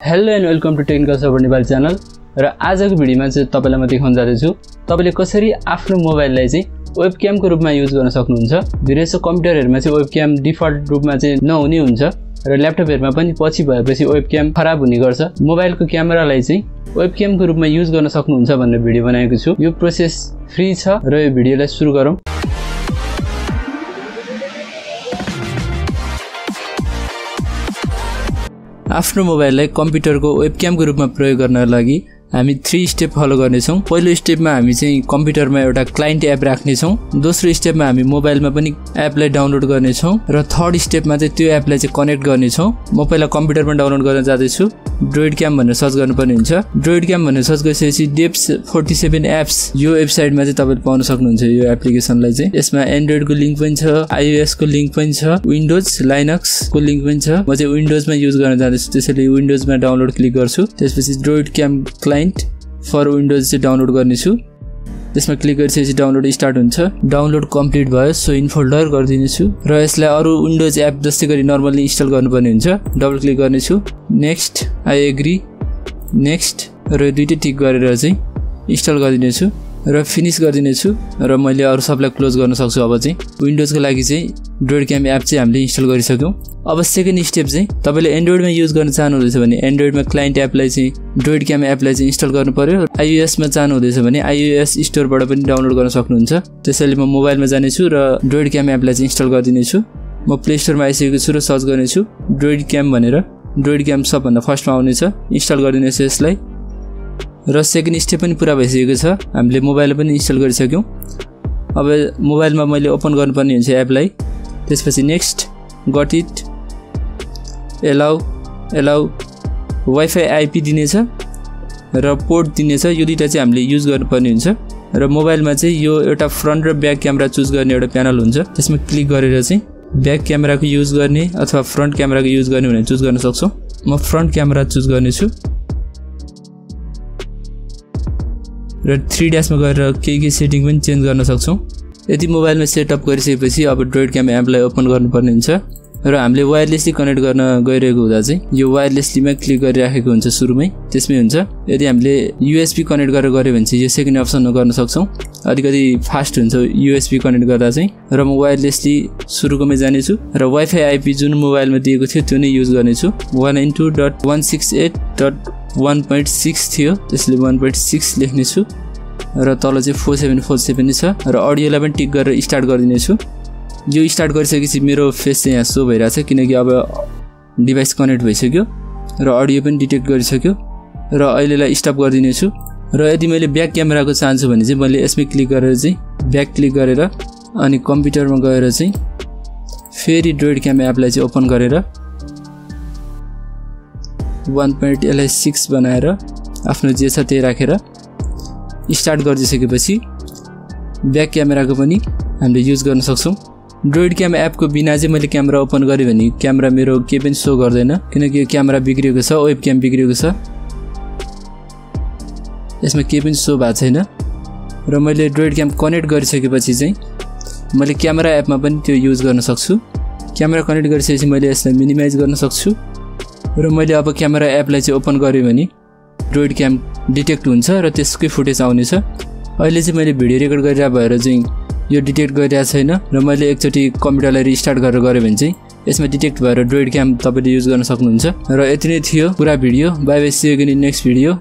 Hello and welcome to technical support Nepali channel र आजको भिडियोमा चाहिँ तपाईलाई म देखाउन जाँदैछु तपाईले कसरी आफ्नो मोबाइललाई चाहिँ वेबक्यामको रूपमा युज गर्न सक्नुहुन्छ। धेरै जसो कम्प्युटरहरुमा चाहिँ वेबक्याम डिफल्ट रूपमा चाहिँ नहुने हुन्छ र ल्यापटपहरुमा पनि पछि भएपछि वेबक्याम खराब हुने गर्छ। मोबाइलको क्यामेरालाई चाहिँ वेबक्यामको रूपमा युज गर्न सक्नुहुन्छ भनेर भिडियो बनाएको छु। यो प्रोसेस फ्री छ र यो भिडियोलाई सुरु गरौँ। आफ्नो मोबाइललाई कम्प्युटरको वेबक्यामको रूपमा प्रयोग गर्नका लागि हामी 3 स्टेप फलो गर्नेछौं। पहिलो स्टेपमा हामी चाहिँ कम्प्युटरमा एउटा क्लाइन्ट एप राख्नेछौं। दोस्रो स्टेपमा हामी मोबाइलमा पनि एपलाई डाउनलोड गर्नेछौं र थर्ड स्टेपमा चाहिँ त्यो एपलाई चाहिँ कनेक्ट गर्नेछौं। म पहिला कम्प्युटरमा डाउनलोड गर्न जाँदैछु। DroidCam भनेर सर्च गर्नुपर्ने हुन्छ। DroidCam भनेर सर्च गरेपछि डेप्स 47 एप्स यो वेबसाइटमा चाहिँ तपाईले पाउन सक्नुहुन्छ यो एप्लिकेसनलाई चाहिँ। यसमा एन्ड्रोइडको लिंक पनि छ, iOS को लिंक पनि छ, विन्डोज लाइनक्स को लिंक पनि छ। म चाहिँ विन्डोजमा युज गर्न जाँदैछु त्यसैले विन्डोजमा डाउनलोड क्लिक गर्छु। त्यसपछि DroidCam क्लाइन्ट फर विन्डोज चाहिँ डाउनलोड गर्नेछु। त्यसमा क्लिक गरेपछि डाउनलोड स्टार्ट हुन्छ। डाउनलोड कम्प्लिट भयो सो इन फोल्डर गर्दिनेछु र यसलाई अरु विन्डोज एप जस्तै गरी नर्मली इन्स्टल गर्नुपर्ने हुन्छ। डबल क्लिक गर्नेछु। नेक्स्ट आई एग्री नेक्स्ट र दुईटै टिक गरेर चाहिँ इन्स्टल गर्दिनेछु र फिनिश गर्दिनेछु र मैले अरु सबलाई क्लोज गर्न सक्छु। अब चाहिँ विन्डोजको लागि चाहिँ DroidCam एप चाहिँ हामीले इन्स्टल गरिसक्यौं। अब सेकेन्ड स्टेप चाहिँ तपाईले एन्ड्रोइडमा युज गर्न चाहनुहुँदैछ भने एन्ड्रोइडमा क्लाइन्ट एपलाई चाहिँ DroidCam एपलाई चाहिँ इन्स्टल गर्नु पर्यो। iOS मा चाहनुहुँदैछ भने iOS स्टोरबाट पनि डाउनलोड गर्न सक्नुहुन्छ। त्यसैले म मोबाइलमा जानेछु र DroidCam एपलाई चाहिँ इन्स्टल गर्दिनेछु। म प्ले स्टोरमा आइसकेको छु र सर्च गर्नेछु DroidCam भनेर। DroidCam सबभन्दा फर्स्टमा आउनेछ। इन्स्टल गर्दिनेछु यसलाई र सेकेन्ड स्टेप पनि पूरा भइसकेको छ। हामीले मोबाइलमा पनि इन्स्टल गरिसक्यौं। अब मोबाइलमा मैले ओपन गर्नुपर्ने हुन्छ एपलाई। त्यसपछि next got it allow WiFi IP दिनेछ र पोर्ट दिनेछ। यो दुईटा चाहिँ हामीले युज गर्नुपर्ने हुन्छ र मोबाइलमा चाहिँ यो एउटा फ्रन्ट र ब्याक क्यामेरा चुज गर्ने एउटा प्यानल हुन्छ। त्यसमा क्लिक गरेर चाहिँ ब्याक क्यामेराको युज गर्ने अथवा फ्रन्ट क्यामेराको युज गर्ने भनेर चुज गर्न सक्छौं। म फ्रन्ट क्यामेरा चुज गर्नेछु र 3 ड्याशमा गएर केही सेटिङ पनि चेन्ज गर्न सक्छौं। यदि मोबाइलमा सेटअप गरिसकेपछि अब DroidCam एपलाई ओपन गर्नुपर्ने हुन्छ र हामीले वायरलेसली कनेक्ट गर्न गइरहेको हुँदा चाहिँ यो वायरलेसलीमा क्लिक गरिराखेको हुन्छ सुरुमै त्यसमै हुन्छ। यदि हामीले USB कनेक्ट गरेर गर्यो भने चाहिँ यो सेकेन्ड अप्सनमा गर्न सक्छौं। अलिकति फास्ट हुन्छ USB कनेक्ट गर्दा चाहिँ र म वायरलेसली सुरुकोमै जानेछु र वाइफाई आइपी जुन मोबाइलमा दिएको थियो त्यो नै युज गर्नेछु। 192.168.1.6 थियो त्यसले 1.6 लेख्नेछु र तल चाहिँ 4747 नै छ र अडियोलाई पनि टिक गरेर स्टार्ट गर्दिनेछु। यो स्टार्ट गरिसकेपछि मेरो फेस चाहिँ यहाँ सो भइरहेछ किनकि अब डिभाइस कनेक्ट भइसक्यो र अडियो पनि डिटेक्ट गरिसक्यो र अहिलेलाई स्टप गर्दिनेछु। र यदि मैले ब्याक क्यामेराको चाहन्छु भने चाहिँ मैले यसमै क्लिक गरेर चाहिँ ब्याक क्लिक गरेर अनि कम्प्युटरमा गएर चाहिँ फेरि DroidCam एपलाई चाहिँ ओपन गरेर 1.6 बनाएर आफ्नो जे छ त्यही राखेर स्टार्ट गरिसकेपछि ब्याक क्यामेराको पनि हामीले युज गर्न सक्छौं। DroidCam एपको बिना चाहिँ मैले क्यामेरा ओपन गरे भने क्यामेरा मेरो के पनि शो गर्दैन किनकि यो क्यामेरा बिग्रिएको छ, वेबक्याम बिग्रिएको छ। यसमा के पनि शो भएको छैन र मैले DroidCam कनेक्ट गरिसकेपछि चाहिँ मैले क्यामेरा एपमा पनि त्यो युज गर्न सक्छु। क्यामेरा कनेक्ट गरिसकेपछि मैले यसलाई मिनिमाइज गर्न सक्छु र मैले अब क्यामेरा एपलाई चाहिँ ओपन गरे भने DroidCam डिटेक्ट हुन्छ र त्यसकै फुटेज आउनेछ। अहिले चाहिँ मैले भिडियो रेकर्ड गरिरहेको भएर चाहिँ यो डिटेक्ट गरिरहेको छैन र मैले एकचोटी कम्प्युटरलाई रिस्टार्ट गरेर गरे भने चाहिँ यसमा डिटेक्ट भएर DroidCam तपाईले युज गर्न सक्नुहुन्छ। र यति नै थियो पुरा video. Bye bye, see you again in next video.